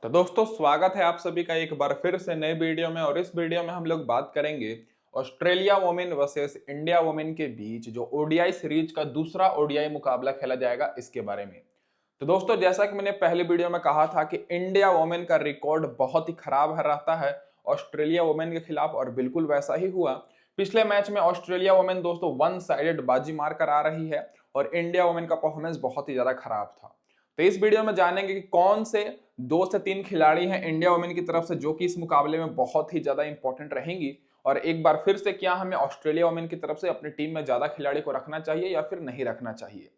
तो दोस्तों स्वागत है आप सभी का एक बार फिर से नए वीडियो में। और इस वीडियो में हम लोग बात करेंगे Australia women versus India women के बीच जो ओडीआई सीरीज का दूसरा ओडीआई मुकाबला खेला जाएगा इसके बारे में। तो दोस्तों जैसा कि मैंने पहले वीडियो में कहा था कि इंडिया वोमेन का रिकॉर्ड बहुत ही खराब रहता है ऑस्ट्रेलिया वोमेन के खिलाफ, और बिल्कुल वैसा ही हुआ। पिछले मैच में ऑस्ट्रेलिया वोमेन दोस्तों वन साइडेड बाजी मार कर आ रही है और इंडिया वोमेन का परफॉर्मेंस बहुत ही ज्यादा खराब था। तो इस वीडियो में जानेंगे कि कौन से 2 से 3 खिलाड़ी हैं इंडिया वुमेन की तरफ से जो कि इस मुकाबले में बहुत ही ज्यादा इंपॉर्टेंट रहेंगी, और एक बार फिर से क्या हमें ऑस्ट्रेलिया वुमेन की तरफ से अपनी टीम में ज्यादा खिलाड़ी को रखना चाहिए या फिर नहीं रखना चाहिए।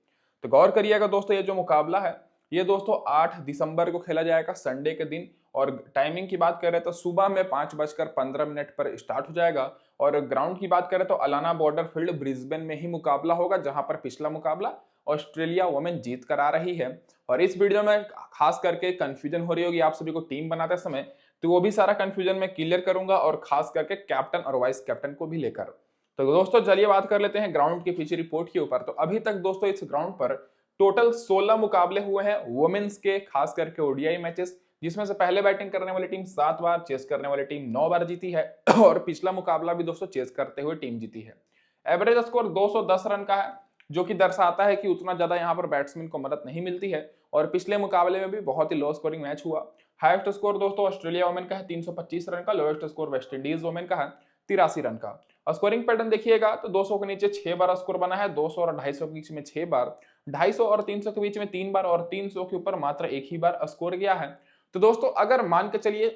तो गौर करिएगा दोस्तों, ये जो मुकाबला है ये दोस्तों 8 दिसंबर को खेला जाएगा संडे के दिन। और टाइमिंग की बात करें तो सुबह में 5:15 पर स्टार्ट हो जाएगा। और ग्राउंड की बात करें तो अलाना बॉर्डर फील्ड ब्रिस्बेन में ही मुकाबला होगा, जहां पर पिछला मुकाबला ऑस्ट्रेलिया वुमेन जीत कर आ रही है। और इस वीडियो में खास करके कंफ्यूजन हो रही होगी आप सभी को टीम बनाते समय, तो वो भी सारा कंफ्यूजन मैं क्लियर करूंगा, और खास करके कैप्टन और वाइस कैप्टन को भी लेकर। तो दोस्तों चलिए बात कर लेते हैं ग्राउंड की पिच रिपोर्ट के ऊपर। तो अभी तक दोस्तों इस ग्राउंड पर टोटल 16 मुकाबले हुए हैं वुमेन्स के, खास करके ओडीआई मैचेस, जिसमें से पहले बैटिंग करने वाली टीम 7 बार, चेस करने वाली टीम 9 बार जीती है और पिछला मुकाबला भी दोस्तों चेस करते हुए टीम जीती है। एवरेज स्कोर 210 रन का है, जो कि दर्शाता है कि उतना ज्यादा यहाँ पर बैट्समैन को मदद नहीं मिलती है। और पिछले मुकाबले में भी बहुत ही लो स्कोरिंग मैच हुआ। हाईएस्ट स्कोर दोस्तों ऑस्ट्रेलिया वुमेन का है 325 रन का, lowest score West Indies women का है 83 रन का। स्कोरिंग पैटर्न देखिएगा तो 200 के नीचे 6 बार स्कोर बना है, 200 और 250 के बीच में 6 बार, 250 और 300 के बीच में 3 बार, और 300 के ऊपर मात्र एक ही बार स्कोर गया है। तो दोस्तों अगर मान के चलिए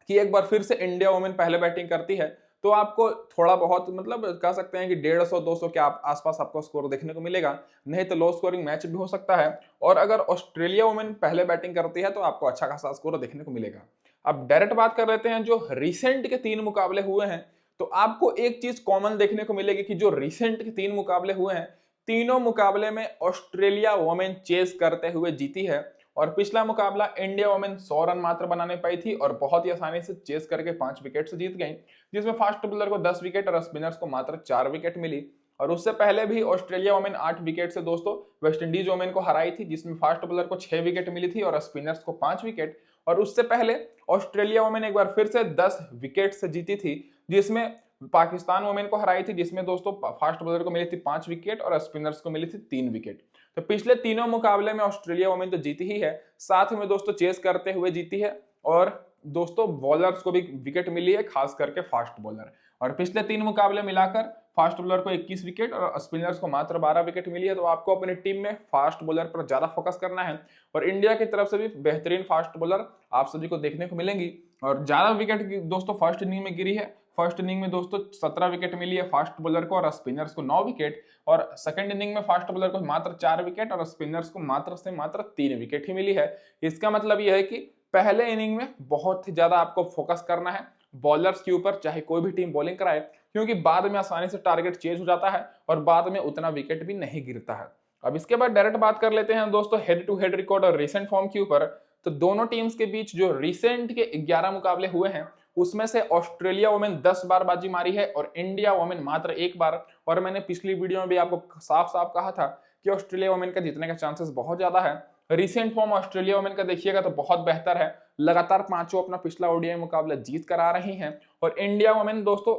कि एक बार फिर से इंडिया वुमेन पहले बैटिंग करती है, तो आपको थोड़ा बहुत मतलब कह सकते हैं कि 150-200 के आसपास आपको स्कोर देखने को मिलेगा, नहीं तो लो स्कोरिंग मैच भी हो सकता है। और अगर ऑस्ट्रेलिया वुमेन पहले बैटिंग करती है तो आपको अच्छा खासा स्कोर देखने को मिलेगा। अब डायरेक्ट बात कर लेते हैं जो रिसेंट के 3 मुकाबले हुए हैं, तो आपको एक चीज कॉमन देखने को मिलेगी कि जो रिसेंट के 3 मुकाबले हुए हैं, तीनों मुकाबले में ऑस्ट्रेलिया वुमेन चेस करते हुए जीती है। और पिछला मुकाबला इंडिया वुमेन 100 रन मात्र बनाने पाई थी और बहुत ही आसानी से चेस करके 5 विकेट से जीत गई, जिसमें फास्ट बॉलर को 10 विकेट और स्पिनर्स को मात्र 4 विकेट मिली। और उससे पहले भी ऑस्ट्रेलिया वुमेन 8 विकेट से दोस्तों वेस्ट इंडीज वुमेन को हराई थी, जिसमें फास्ट बॉलर को 6 विकेट मिली थी और स्पिनर्स को 5 विकेट। और उससे पहले ऑस्ट्रेलिया वुमेन एक बार फिर से 10 विकेट से जीती थी, जिसमें पाकिस्तान वुमेन को हराई थी, जिसमें दोस्तों फास्ट बॉलर को मिली थी 5 विकेट और स्पिनर्स को मिली थी 3 विकेट। तो पिछले तीनों मुकाबले में ऑस्ट्रेलिया वुमेन तो जीती ही है, साथ में दोस्तों चेस करते हुए जीती है। और दोस्तों बॉलर्स को भी विकेट मिली है, खास करके फास्ट बॉलर। और पिछले 3 मुकाबले मिलाकर फास्ट बॉलर को 21 विकेट और स्पिनर्स को मात्र 12 विकेट मिली है। तो आपको अपनी टीम में फास्ट बॉलर पर ज्यादा फोकस करना है, और इंडिया की तरफ से भी बेहतरीन फास्ट बॉलर आप सभी को देखने को मिलेंगी। और ज्यादा विकेट दोस्तों फर्स्ट इनिंग में गिरी है। फर्स्ट इनिंग में दोस्तों 17 विकेट मिली है फास्ट बॉलर को और स्पिनर्स को 9 विकेट। और सेकंड इनिंग में फास्ट बॉलर को मात्र 4 विकेट और स्पिनर्स को मात्र से मात्र 3 विकेट ही मिली है। इसका मतलब यह है कि पहले इनिंग में बहुत ही ज्यादा आपको फोकस करना है बॉलर्स के ऊपर, चाहे कोई भी टीम बॉलिंग कराए, क्योंकि बाद में आसानी से टारगेट चेंज हो जाता है और बाद में उतना विकेट भी नहीं गिरता है। अब इसके बाद डायरेक्ट बात कर लेते हैं दोस्तों हेड टू हेड रिकॉर्ड और रिसेंट फॉर्म के ऊपर। तो दोनों टीम्स के बीच जो रिसेंट के 11 मुकाबले हुए हैं, उसमें से ऑस्ट्रेलिया वुमेन 10 बार बाजी मारी है और इंडिया वुमेन मात्र 1 बार। और मैंने पिछली वीडियो में भी आपको साफ साफ कहा था कि ऑस्ट्रेलिया वुमेन का जीतने का चांसेस बहुत ज्यादा है। रिसेंट फॉर्म ऑस्ट्रेलिया वुमेन का देखिएगा तो बहुत बेहतर है, लगातार पांचों अपना पिछला ओडीआई मुकाबला जीत कर आ रही हैं। और इंडिया वुमेन दोस्तों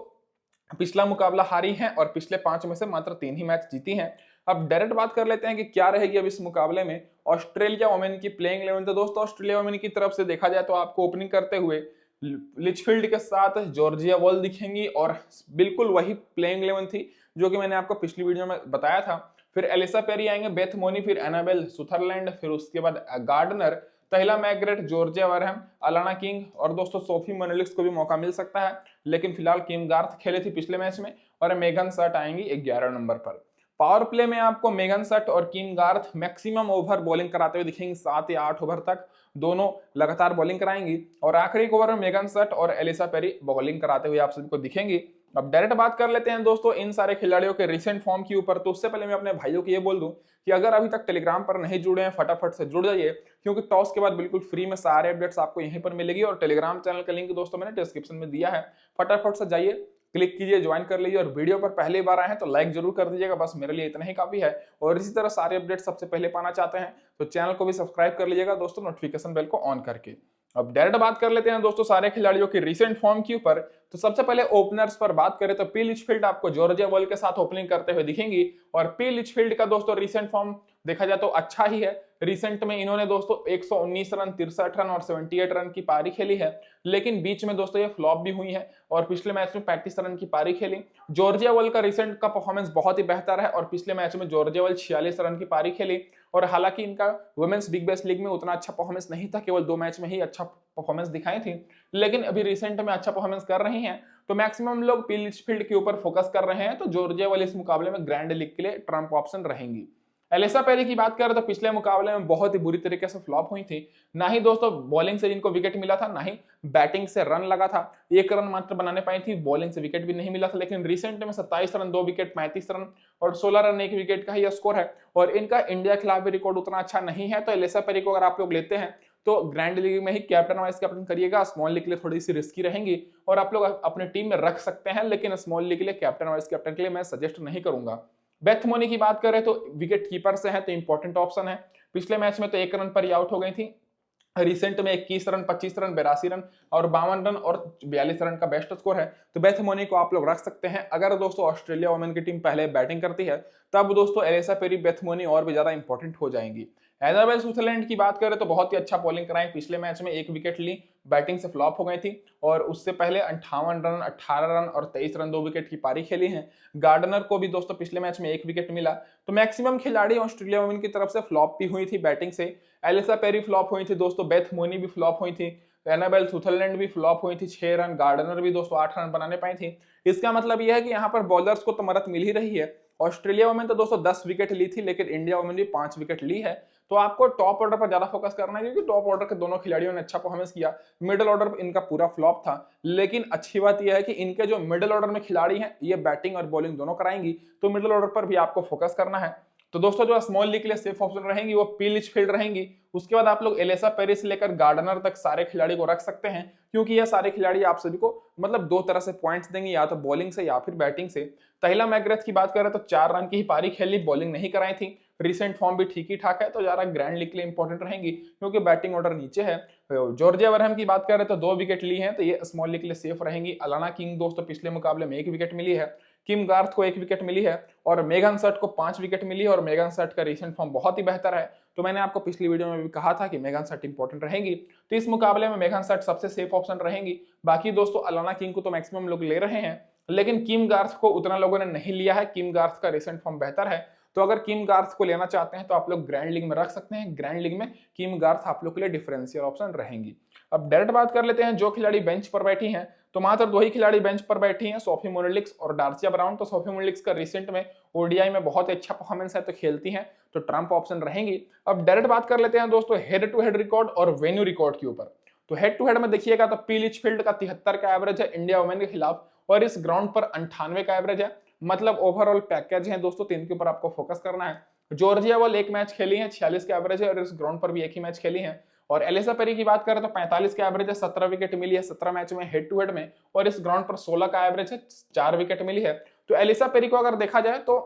पिछला मुकाबला हारी है और पिछले 5 में से मात्र 3 ही मैच जीती हैं। अब डायरेक्ट बात कर लेते हैं कि क्या रहेगी अब इस मुकाबले में ऑस्ट्रेलिया वुमेन की प्लेइंग 11। तो दोस्तों ऑस्ट्रेलिया वुमेन की तरफ से देखा जाए तो आपको ओपनिंग करते हुए लिचफील्ड के साथ जॉर्जिया वॉल दिखेंगी, और बिल्कुल वही प्लेइंग 11 थी जो कि मैंने आपको पिछली वीडियो में बताया था। फिर एलिसा पेरी आएंगे, बेथ मोनी, फिर एनाबेल सुथरलैंड, फिर उसके बाद Gardner, Tahlia McGrath, Georgia Wareham, Alana King, और दोस्तों सोफी मोनेलिक्स को भी मौका मिल सकता है, लेकिन फिलहाल किम गार्थ खेले थी पिछले मैच में। और मेगन सट आएंगी 11 नंबर पर। पावर प्ले में आपको मेगन सट और Kim Garth maximum over bowling कराते हुए दिखेंगे, 7 या 8 ओवर तक दोनों लगातार बॉलिंग कराएंगी। और आखिरी ओवर में मेगन सट और एलिसा पेरी बॉलिंग कराते हुए आप सभी को दिखेंगी। अब डायरेक्ट बात कर लेते हैं दोस्तों इन सारे खिलाड़ियों के रिसेंट फॉर्म के ऊपर। तो उससे पहले मैं अपने भाइयों को ये बोल दूं कि अगर अभी तक टेलीग्राम पर नहीं जुड़े हैं फटाफट से जुड़ जाइए, क्योंकि टॉस के बाद बिल्कुल फ्री में सारे अपडेट्स आपको यहीं पर मिलेगी। और टेलीग्राम चैनल का लिंक दोस्तों मैंने डिस्क्रिप्शन में दिया है, फटाफट से जाइए, क्लिक कीजिए, ज्वाइन कर लीजिए। और वीडियो पर पहली बार आए हैं तो लाइक जरूर कर दीजिएगा, बस मेरे लिए इतना ही काफी है। और इसी तरह सारे अपडेट सबसे पहले पाना चाहते हैं तो चैनल को भी सब्सक्राइब कर लीजिएगा दोस्तों, नोटिफिकेशन बेल को ऑन करके। अब डायरेक्ट बात कर लेते हैं दोस्तों सारे खिलाड़ियों की रिसेंट फॉर्म के ऊपर। तो सबसे पहले ओपनर्स पर बात करें तो पी लिचफील्ड आपको जॉर्जिया वॉल के साथ ओपनिंग करते हुए दिखेंगी, और पी लिचफील्ड का दोस्तों रिसेंट फॉर्म देखा जाए तो अच्छा ही है। रिसेंट में इन्होंने दोस्तों 119 रन, 63 रन और 78 रन की पारी खेली है, लेकिन बीच में दोस्तों ये फ्लॉप भी हुई है और पिछले मैच में 35 रन की पारी खेली। जॉर्जिया वॉल का रिसेंट का परफॉर्मेंस बहुत ही बेहतर है और पिछले मैच में जॉर्जिया वॉल 46 रन की पारी खेली, और हालांकि इनका वुमेन्स बिग बैश लीग में उतना अच्छा परफॉर्मेंस नहीं था, केवल 2 मैच में ही अच्छा परफॉर्मेंस दिखाई थी, लेकिन अभी रिसेंट में अच्छा परफॉर्मेंस कर रही हैं। तो मैक्सिमम लोग पी लिचफील्ड के ऊपर फोकस कर रहे हैं, तो जॉर्जिया वाले इस मुकाबले में ग्रैंड लीग के लिए ट्रम्प ऑप्शन रहेंगी। एलिसा पेरी की बात करें तो पिछले मुकाबले में बहुत ही बुरी तरीके से फ्लॉप हुई थी। ना ही दोस्तों बॉलिंग से इनको विकेट मिला था, ना ही बैटिंग से रन लगा था। 1 रन मात्र बनाने पाई थी, बॉलिंग से विकेट भी नहीं मिला था, लेकिन रिसेंट में 27 रन 2 विकेट, 35 रन और 16 रन 1 विकेट का ही स्कोर है, और इनका इंडिया के खिलाफ भी रिकॉर्ड उतना अच्छा नहीं है। तो एलिसा पेरी को अगर आप लोग लेते हैं तो ग्रैंड लीग में ही कैप्टन वाइस कैप्टन करिएगा। स्मॉल लीग के लिए थोड़ी सी रिस्की रहेंगी और आप लोग अपने टीम में रख सकते हैं, लेकिन स्मॉल लीग के लिए कैप्टन वाइस कैप्टन के लिए मैं सजेस्ट नहीं करूंगा। बेथ मोनी की बात करें तो विकेट कीपर से है तो इंपॉर्टेंट ऑप्शन है। पिछले मैच में तो 1 रन पर ही आउट हो गई थी। रिसेंट में 21 रन, 25 रन, 82 रन और 52 रन और 42 रन का बेस्ट स्कोर है। तो बेथ मोनी को आप लोग रख सकते हैं। अगर दोस्तों ऑस्ट्रेलिया वुमेन की टीम पहले बैटिंग करती है तब दोस्तों एलिसा पेरी, बेथ मोनी और भी ज्यादा इंपॉर्टेंट हो जाएंगी। एजाबेल सुथरलैंड की बात करें तो बहुत ही अच्छा बॉलिंग कराई, पिछले मैच में 1 विकेट ली, बैटिंग से फ्लॉप हो गई थी, और उससे पहले 58 रन, 18 रन और 23 रन 2 विकेट की पारी खेली है। गार्डनर को भी दोस्तों पिछले मैच में 1 विकेट मिला। तो मैक्सिमम खिलाड़ी ऑस्ट्रेलिया वुमेन की तरफ से फ्लॉप भी हुई थी बैटिंग से। एलिसा पेरी फ्लॉप हुई थी दोस्तों, बेथ मोनी भी फ्लॉप हुई थी, एनाबेल सुथरलैंड भी फ्लॉप हुई थी 6 रन, गार्डनर भी दोस्तों 8 रन बनाने पाई थी। इसका मतलब यह है कि यहाँ पर बॉलर्स को तो मदद मिल ही रही है। ऑस्ट्रेलिया वुमेन तो दोस्तों 10 विकेट ली थी, लेकिन इंडिया वुमेन भी 5 विकेट ली है। तो आपको टॉप ऑर्डर पर ज्यादा फोकस करना है, क्योंकि टॉप ऑर्डर के दोनों खिलाड़ियों ने अच्छा परफॉर्मेंस किया। मिडिल ऑर्डर इनका पूरा फ्लॉप था, लेकिन अच्छी बात यह है कि इनके जो मिडिल ऑर्डर में खिलाड़ी हैं ये बैटिंग और बॉलिंग दोनों कराएंगी, तो मिडिल ऑर्डर पर भी आपको फोकस करना है। तो दोस्तों जो स्मॉल लीग के लिए सेफ ऑप्शन रहेंगी वो पी लिचफील्ड रहेंगी। उसके बाद आप लोग एलिसा पेरी से लेकर गार्डनर तक सारे खिलाड़ी को रख सकते हैं, क्योंकि ये सारे खिलाड़ी आप सभी को मतलब 2 तरह से पॉइंट्स देंगे, या तो बॉलिंग से या फिर बैटिंग से। तहिला मैकग्रेथ की बात करें तो 4 रन की ही पारी खेली, बॉलिंग नहीं कराई थी। रिसेंट फॉर्म भी ठीक ही ठाक है, तो ज्यादा ग्रैंड लीग के लिए इंपॉर्टेंट रहेंगी, क्योंकि बैटिंग ऑर्डर नीचे है। जॉर्जिया वरहम की बात करें तो 2 विकेट ली है, तो ये स्मॉल लीग के लिए सेफ रहेंगी। अलाना किंग दोस्तों पिछले मुकाबले में 1 विकेट मिली है, किम गार्थ को 1 विकेट मिली है, और मेगन सट को 5 विकेट मिली है, और मेगन सट का रिसेंट फॉर्म बहुत ही बेहतर है। तो मैंने आपको पिछली वीडियो में भी कहा था कि मेगन सट इंपॉर्टेंट रहेंगी, तो इस मुकाबले में मेगन सट सबसे सेफ ऑप्शन रहेंगी। बाकी दोस्तों अलाना किंग को तो मैक्सिमम लोग ले रहे हैं, लेकिन किम गार्थ को उतना लोगों ने नहीं लिया है। किम गार्थ का रिसेंट फॉर्म बेहतर है, तो अगर किम गार्थ को लेना चाहते हैं तो आप लोग ग्रैंड लीग में रख सकते हैं। ग्रैंड लीग में किम गार्थ आप लोग के लिए डिफरेंशियल ऑप्शन रहेंगी। अब डायरेक्ट बात कर लेते हैं जो खिलाड़ी बेंच पर बैठी हैं, तो मात्र 2 ही खिलाड़ी बेंच पर बैठी हैं, सोफी मोरेलिक्स और डार्सिया ब्राउन। तो सोफी मोरेलिक्स का रिसेंट में ओडीआई में बहुत अच्छा परफॉर्मेंस है, तो खेलती हैं, तो ट्रम्प ऑप्शन रहेंगी। अब डायरेक्ट बात कर लेते हैं दोस्तों हेड टू हेड रिकॉर्ड और वेन्यू रिकॉर्ड के ऊपर। तो हेड टू हेड में देखिएगा तो पी लिचफील्ड का 73 का एवरेज है इंडिया वुमेन के खिलाफ, और इस ग्राउंड पर 98 का एवरेज है। मतलब ओवरऑल पैकेज है दोस्तों, 3 के ऊपर आपको फोकस करना है। जॉर्जिया वॉल 1 मैच खेली है, 46 का एवरेज है, और इस ग्राउंड पर भी 1 ही मैच खेली है। और एलिसा पेरी की बात करें तो 45 का एवरेज है, 17 विकेट मिली है 17 मैच में हेड टू हेड में, और इस ग्राउंड पर 16 का एवरेज है, 4 विकेट मिली है। तो एलिसा पेरी को अगर देखा जाए तो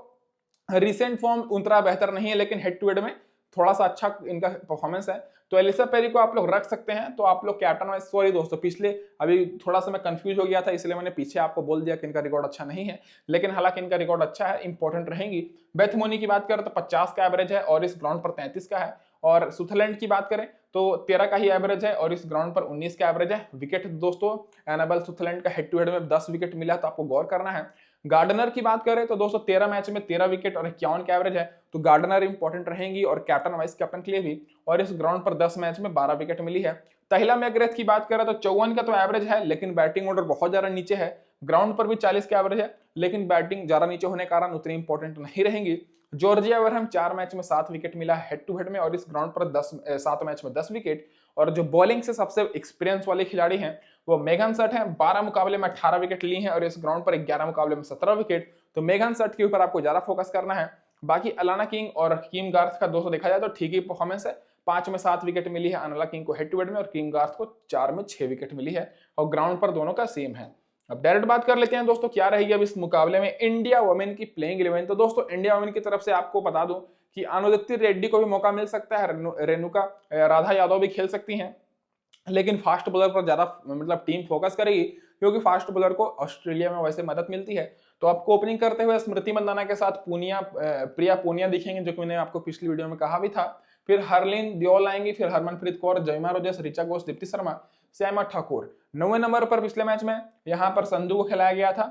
रिसेंट फॉर्म उतना बेहतर नहीं है, लेकिन हेड टू हेड में थोड़ा सा अच्छा इनका परफॉर्मेंस है, तो एलिसा पेरी को आप लोग रख सकते हैं। तो आप लोग कैप्टन वाइज, सॉरी दोस्तों पिछले अभी थोड़ा सा मैं कंफ्यूज हो गया था, इसलिए मैंने पीछे आपको बोल दिया कि इनका रिकॉर्ड अच्छा नहीं है, लेकिन हालांकि इनका रिकॉर्ड अच्छा है, इंपॉर्टेंट रहेंगी। बेथ मोनी की बात करें तो 50 का एवरेज है, और इस ग्राउंड पर 33 का है। और सुथरलैंड की बात करें तो 13 का ही एवरेज है, और इस ग्राउंड पर 19 का एवरेज है। विकेट दोस्तों एनाबेल सुथरलैंड का हेड टू हेड में 10 विकेट मिला, तो आपको गौर करना है। गार्डनर की बात करें तो दोस्तों 13 मैच में 13 विकेट और 51 का एवरेज है, तो गार्डनर इंपॉर्टेंट रहेंगी और कैप्टन वाइस कैप्टन के लिए भी। और इस ग्राउंड पर 10 मैच में 12 विकेट मिली है। तहिला मैकग्रेथ की बात करें तो 54 का तो एवरेज है, लेकिन बैटिंग ऑर्डर बहुत ज्यादा नीचे है। ग्राउंड पर भी 40 का एवरेज है, लेकिन बैटिंग ज्यादा नीचे होने के कारण उतनी इंपॉर्टेंट नहीं रहेंगी। जॉर्जिया वरहम 4 मैच में 7 विकेट मिला हेड टू हेड में, और इस ग्राउंड पर 7 मैच में 10 विकेट। और जो बॉलिंग से सबसे एक्सपीरियंस वाले खिलाड़ी हैं वो मेगन सट हैं, 12 मुकाबले में 18 विकेट ली हैं, और इस ग्राउंड पर 11 मुकाबले में 17 विकेट। तो मेगन सट के ऊपर आपको ज्यादा फोकस करना है। बाकी अलाना किंग और किम गार्थ का दोस्तों देखा जाए तो ठीक ही परफॉर्मेंस है, 5 में 7 विकेट मिली है अलाना किंग को हेड टू हेड में, और किम गार्थ को 4 में 6 विकेट मिली है, और ग्राउंड पर दोनों का सेम है। अब डायरेक्ट बात कर लेते हैं दोस्तों क्या रहेगी अब इस मुकाबले में इंडिया वुमेन की प्लेइंग 11। तो दोस्तों इंडिया वुमेन की तरफ से आपको बता दूं कि अनुदीप्ति रेड्डी को भी मौका मिल सकता है, रेणुका राधा यादव भी खेल सकती हैं, लेकिन फास्ट बॉलर पर ज्यादा मतलब टीम फोकस करेगी, क्योंकि फास्ट बॉलर को ऑस्ट्रेलिया में वैसे मदद मिलती है। तो आपको ओपनिंग करते हुए स्मृति मंदाना के साथ प्रिया पूनिया दिखेंगे, जो कि मैंने आपको पिछली वीडियो में कहा भी था। फिर हरलीन देओल आएंगी, फिर हरमनप्रीत कौर, जयमा रोजेस, ऋचा घोष, दीप्ति शर्मा, सैमा ठाकुर। 9वें नंबर पर पिछले मैच में यहाँ पर संधू को खिलाया गया था,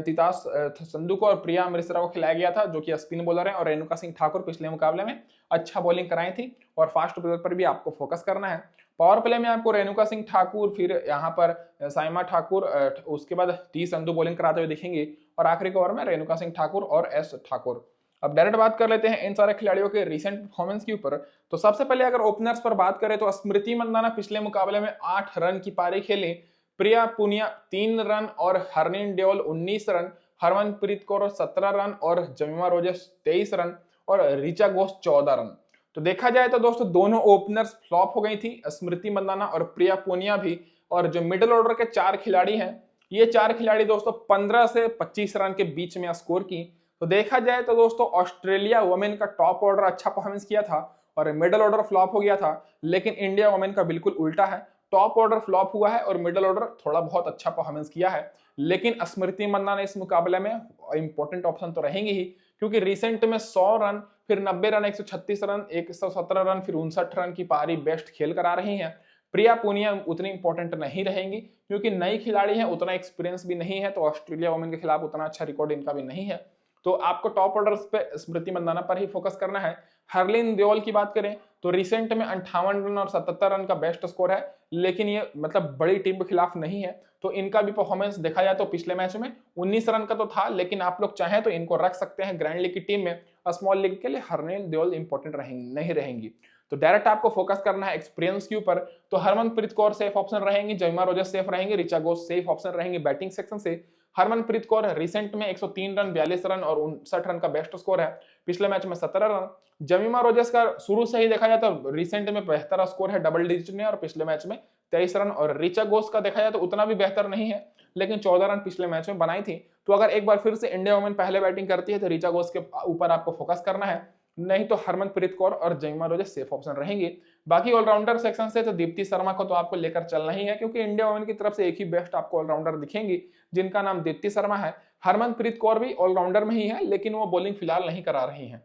तितास संधू को और प्रिया मिश्रा को खिलाया गया था, जो कि स्पिन बॉलर है। और रेणुका सिंह ठाकुर पिछले मुकाबले में अच्छा बॉलिंग कराई थी। और फास्ट बॉलर पर भी आपको फोकस करना है। पावर प्ले में आपको रेणुका सिंह ठाकुर, फिर यहाँ पर साइमा ठाकुर, उसके बाद टी संधू बॉलिंग कराते हुए दिखेंगे। और आखिरी ओवर में रेणुका सिंह ठाकुर और एस ठाकुर। अब डायरेक्ट बात कर लेते हैं इन सारे खिलाड़ियों के रिसेंट परफॉर्मेंस के ऊपर। तो सबसे पहले अगर ओपनर्स पर बात करें तो स्मृति मंदाना पिछले मुकाबले में 8 रन की पारी खेली, प्रिया पुनिया 3 रन और हरलीन देओल 19 रन, हरमनप्रीत कौर 17 रन और जमीमा रोजेस 23 रन और ऋचा घोष 14 रन। तो देखा जाए तो दोस्तों दोनों ओपनर्स फ्लॉप हो गई थी, स्मृति मंदाना और प्रिया पूनिया भी। और जो मिडिल ऑर्डर के 4 खिलाड़ी हैं, ये 4 खिलाड़ी दोस्तों 15 से 25 रन के बीच में स्कोर की। तो देखा जाए तो दोस्तों ऑस्ट्रेलिया वुमेन का टॉप ऑर्डर अच्छा परफॉर्मेंस किया था और मिडिल ऑर्डर फ्लॉप हो गया था। लेकिन इंडिया वुमेन का बिल्कुल उल्टा है, टॉप ऑर्डर फ्लॉप हुआ है और मिडिल ऑर्डर थोड़ा बहुत अच्छा परफॉर्मेंस किया है। लेकिन स्मृति मंदाना इस मुकाबले में इंपॉर्टेंट ऑप्शन तो रहेंगी ही, क्योंकि रिसेंट में 100 रन, फिर 90 रन, 136 रन, 117 रन, फिर 59 रन की पारी बेस्ट खेल कर आ रही हैं। प्रिया पूनिया उतनी इंपॉर्टेंट नहीं रहेंगी, क्योंकि नई खिलाड़ी है, उतना एक्सपीरियंस भी नहीं है, तो ऑस्ट्रेलिया वुमेन के खिलाफ उतना अच्छा रिकॉर्ड इनका भी नहीं है। तो आपको टॉप ऑर्डर्स पे स्मृति मंदाना पर ही फोकस करना है। हरलीन देओल की बात करें तो रिसेंट में 58 रन और 77 रन का बेस्ट स्कोर है, लेकिन ये मतलब बड़ी टीम के खिलाफ नहीं है। तो इनका भी परफॉर्मेंस देखा जाए तो पिछले मैच में 19 रन का तो था, लेकिन आप लोग चाहें तो इनको रख सकते हैं ग्रैंड लीग की टीम में। स्मॉल लीग के लिए हरलीन देओल इंपॉर्टेंट नहीं रहेंगी। तो डायरेक्ट आपको फोकस करना है एक्सपीरियंस के ऊपर। तो हरमनप्रीत कौर सेफ ऑप्शन रहेंगी, जयमा रोजेस सेफ रहेंगे, ऋचा घोष सेफ ऑप्शन रहेंगे बैटिंग सेक्शन से। हरमनप्रीत कौर रिसेंट में 103 रन, 42 रन और 59 रन का बेस्ट स्कोर है, पिछले मैच में 17 रन। जमीमा रोजेस का शुरू से ही देखा जाए तो रिसेंट में बेहतर स्कोर है डबल डिजिट में, और पिछले मैच में 23 रन। और ऋचा घोष का देखा जाए तो उतना भी बेहतर नहीं है, लेकिन 14 रन पिछले मैच में बनाई थी। तो अगर एक बार फिर से इंडिया वुमेन पहले बैटिंग करती है तो ऋचा घोष के ऊपर आपको फोकस करना है, नहीं तो हरमनप्रीत कौर और जयमा रोजेस सेफ ऑप्शन रहेंगे। बाकी ऑलराउंडर सेक्शन से तो दीप्ति शर्मा को तो आपको लेकर चलना ही है, क्योंकि इंडिया वुमेन की तरफ से एक ही बेस्ट आपको ऑलराउंडर दिखेंगी, जिनका नाम दीप्ति शर्मा है। हरमनप्रीत कौर भी ऑलराउंडर में ही है, लेकिन वो बॉलिंग फिलहाल नहीं करा रही है।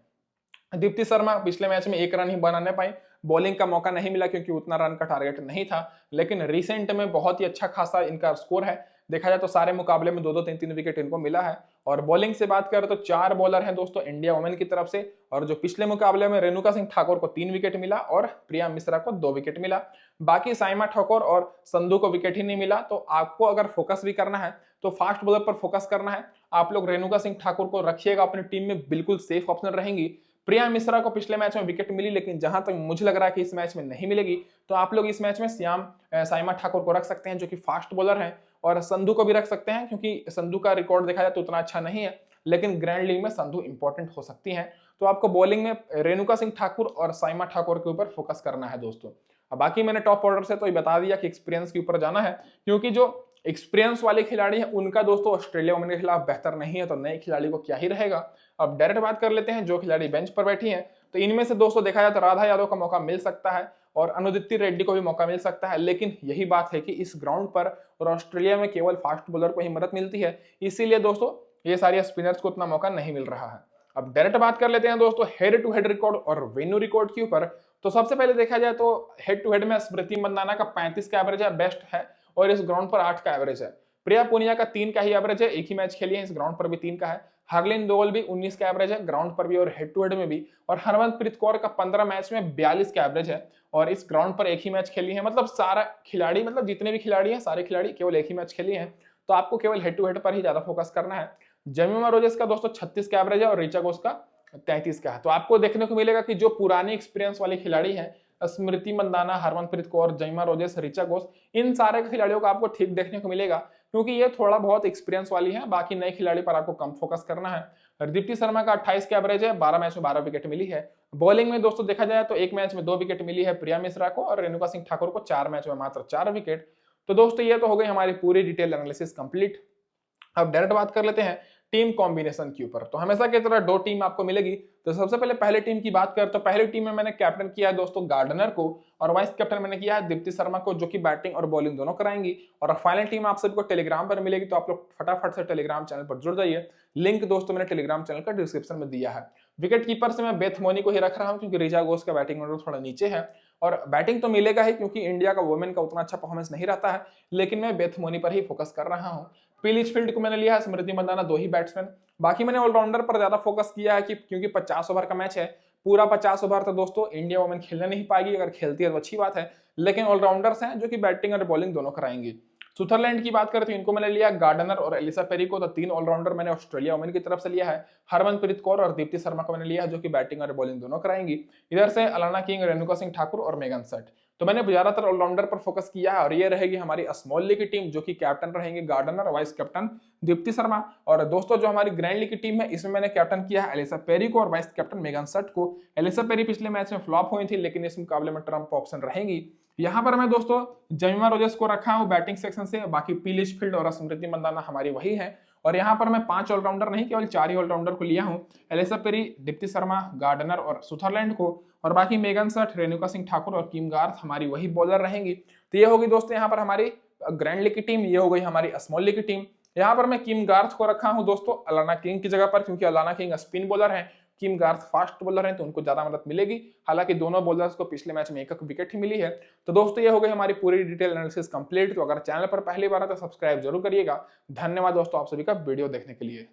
दीप्ति शर्मा पिछले मैच में 1 रन ही बनाने पाई, बॉलिंग का मौका नहीं मिला क्योंकि उतना रन का टारगेट नहीं था। लेकिन रिसेंट में बहुत ही अच्छा खासा इनका स्कोर है, देखा जाए तो सारे मुकाबले में 2-2, 3-3 विकेट इनको मिला है। और बॉलिंग से बात करें तो 4 बॉलर हैं दोस्तों इंडिया वुमेन की तरफ से, और जो पिछले मुकाबले में रेणुका सिंह ठाकुर को 3 विकेट मिला और प्रिया मिश्रा को 2 विकेट मिला। बाकी साइमा ठाकुर और संधू को विकेट ही नहीं मिला। तो आपको अगर फोकस भी करना है तो फास्ट बॉलर पर फोकस करना है। आप लोग रेणुका सिंह ठाकुर को रखिएगा अपनी टीम में, बिल्कुल सेफ ऑप्शन रहेंगी। प्रिया मिश्रा को पिछले मैच में विकेट मिली, लेकिन जहां तक मुझे लग रहा है कि इस मैच में नहीं मिलेगी, तो आप लोग इस मैच में साइमा ठाकुर को रख सकते हैं, जो कि फास्ट बॉलर हैं। और संधू को भी रख सकते हैं, क्योंकि संधू का रिकॉर्ड देखा जाए तो उतना अच्छा नहीं है, लेकिन ग्रैंड लीग में संधू इंपॉर्टेंट हो सकती हैं। तो आपको बॉलिंग में रेणुका सिंह ठाकुर और साइमा ठाकुर के ऊपर फोकस करना है दोस्तों। अब बाकी मैंने टॉप ऑर्डर से तो ये बता दिया कि एक्सपीरियंस के ऊपर जाना है, क्योंकि जो एक्सपीरियंस वाले खिलाड़ी हैं उनका दोस्तों ऑस्ट्रेलिया वुमेन के खिलाफ बेहतर नहीं है, तो नए खिलाड़ी को क्या ही रहेगा। अब डायरेक्ट बात कर लेते हैं जो खिलाड़ी बेंच पर बैठी हैं। तो इनमें से दोस्तों देखा जाए तो राधा यादव का मौका मिल सकता है और अनुदिति रेड्डी को भी मौका मिल सकता है, लेकिन यही बात है कि इस ग्राउंड पर और ऑस्ट्रेलिया में केवल फास्ट बॉलर को ही मदद मिलती है, इसीलिए दोस्तों ये सारे स्पिनर्स को उतना मौका नहीं मिल रहा है। अब डायरेक्ट बात कर लेते हैं दोस्तों हेड टू हेड रिकॉर्ड और वेन्यू रिकॉर्ड के ऊपर। तो सबसे पहले देखा जाए तो हेड टू हेड में स्मृति मंदाना का 35 का एवरेज है, बेस्ट है, और इस ग्राउंड पर 8 का एवरेज है। प्रिया पूनिया का 3 का ही एवरेज है, एक ही मैच खेली है, इस ग्राउंड पर भी 3 का है। हरलीन देओल भी 19 का एवरेज है, ग्राउंड पर भी और हेड टू हेड में भी। और हरमनप्रीत कौर का 15 मैच में 42 का एवरेज है, और इस ग्राउंड पर एक ही मैच खेली है। मतलब सारा खिलाड़ी, मतलब जितने भी खिलाड़ी हैं सारे खिलाड़ी केवल एक ही मैच खेली हैं, तो आपको केवल हेड टू हेड पर ही ज्यादा फोकस करना है। जमीमा रोजेस का दोस्तों 36 का एवरेज है और ऋचा घोष का 33 का है। तो आपको देखने को मिलेगा कि जो पुरानी एक्सपीरियंस वाली खिलाड़ी हैं, स्मृति मंदाना, हरमनप्रीत कौर, जमीमा रोजेस, ऋचा घोष, इन सारे खिलाड़ियों को आपको ठीक देखने को मिलेगा, क्योंकि ये थोड़ा बहुत एक्सपीरियंस वाली है। बाकी नए खिलाड़ी पर आपको कम फोकस करना है। दीप्ति शर्मा का 28 का एवरेज है, 12 मैच में 12 विकेट मिली है। बॉलिंग में दोस्तों देखा जाए तो एक मैच में 2 विकेट मिली है प्रिया मिश्रा को, और रेणुका सिंह ठाकुर को 4 मैच में मात्र 4 विकेट। तो दोस्तों ये तो हो गई हमारी पूरी डिटेल एनालिसिस कंप्लीट। अब डायरेक्ट बात कर लेते हैं टीम कॉम्बिनेशन के ऊपर। तो हमेशा की तरह 2 टीम आपको मिलेगी। तो सबसे पहले पहले टीम की बात करें तो पहली टीम में मैंने कैप्टन किया है दोस्तों गार्डनर को, और वाइस कैप्टन मैंने किया है दीप्ति शर्मा को, जो कि बैटिंग और बॉलिंग दोनों कराएंगी। और फाइनल टीम आप सबको टेलीग्राम पर मिलेगी, तो आप लोग फटाफट से टेलीग्राम चैनल पर जुड़ जाइए। लिंक दोस्तों मैंने टेलीग्राम चैनल का डिस्क्रिप्शन में दिया है। विकेट कीपर से मैं बेथ मोनी को ही रख रहा हूं, क्योंकि रिचा घोष का बैटिंग ऑर्डर थोड़ा नीचे है, और बैटिंग तो मिलेगा ही क्योंकि इंडिया का वुमेन का उतना अच्छा परफॉर्मेंस नहीं रहता है, लेकिन मैं बेथ मोनी पर ही फोकस कर रहा हूं। पीलिच फील्ड को मैंने लिया है स्मृति मंदाना, 2 ही बैट्समैन। बाकी मैंने ऑलराउंडर पर ज्यादा फोकस किया है कि क्योंकि 50 ओवर का मैच है, पूरा 50 ओवर तो दोस्तों इंडिया वुमेन खेलने नहीं पाएगी, अगर खेलती है तो अच्छी बात है, लेकिन ऑलराउंडर्स हैं जो कि बैटिंग और बॉलिंग दोनों कराएंगे। सुथरलैंड की बात करें तो इनको मैंने लिया गार्डनर और एलिसा पेरी को, तो 3 ऑलराउंडर मैंने ऑस्ट्रेलिया वुमेन की तरफ से लिया है। हरमनप्रीत कौर और दीप्ति शर्मा को मैंने लिया है, जो कि बैटिंग और बॉलिंग दोनों कराएंगी। इधर से अलाना किंग, रेणुका सिंह ठाकुर और मेगन सेट। तो मैंने ज्यादातर ऑलराउंडर पर फोकस किया है, और ये रहेगी हमारी स्मॉल लीग की टीम, जो कि कैप्टन रहेंगे Gardner, vice captain Deepti Sharma. और दोस्तों जो हमारी ग्रैंड लीग की टीम है, इसमें मैंने कैप्टन किया है एलिसा पेरी को और वाइस कैप्टन मेगन सेट को। एलिसा पेरी पिछले मैच में फ्लॉप हुई थी, लेकिन इस मुकाबले में ट्रम्प ऑप्शन रहेंगी। यहाँ पर मैं दोस्तों जमीमा रोजेस को रखा हूँ बैटिंग सेक्शन से, बाकी पीलिश फील्ड और स्मृति मंदाना हमारी वही है। और यहाँ पर मैं 5 ऑलराउंडर नहीं, केवल 4 ही ऑलराउंडर को लिया हूँ, Ellyse Perry, Deepti Sharma, Gardner और सुथरलैंड को, और बाकी मेगन सेट, रेणुका सिंह ठाकुर और किम गार्थ हमारी वही बॉलर रहेंगी। तो ये होगी दोस्तों यहाँ पर हमारी ग्रैंड लीग की टीम, ये हो गई हमारी स्मॉल लीग की टीम। यहाँ पर मैं किम गार्थ को रखा हूँ दोस्तों अलाना किंग की जगह पर, क्योंकि अलाना किंग स्पिन बॉलर है, किम गार्थ फास्ट बॉलर हैं, तो उनको ज्यादा मदद मिलेगी। हालांकि दोनों बॉलर्स को पिछले मैच में एक विकेट ही मिली है। तो दोस्तों ये हो गई हमारी पूरी डिटेल एनालिसिस कंप्लीट। तो अगर चैनल पर पहली बार है तो सब्सक्राइब जरूर करिएगा। धन्यवाद दोस्तों आप सभी का वीडियो देखने के लिए।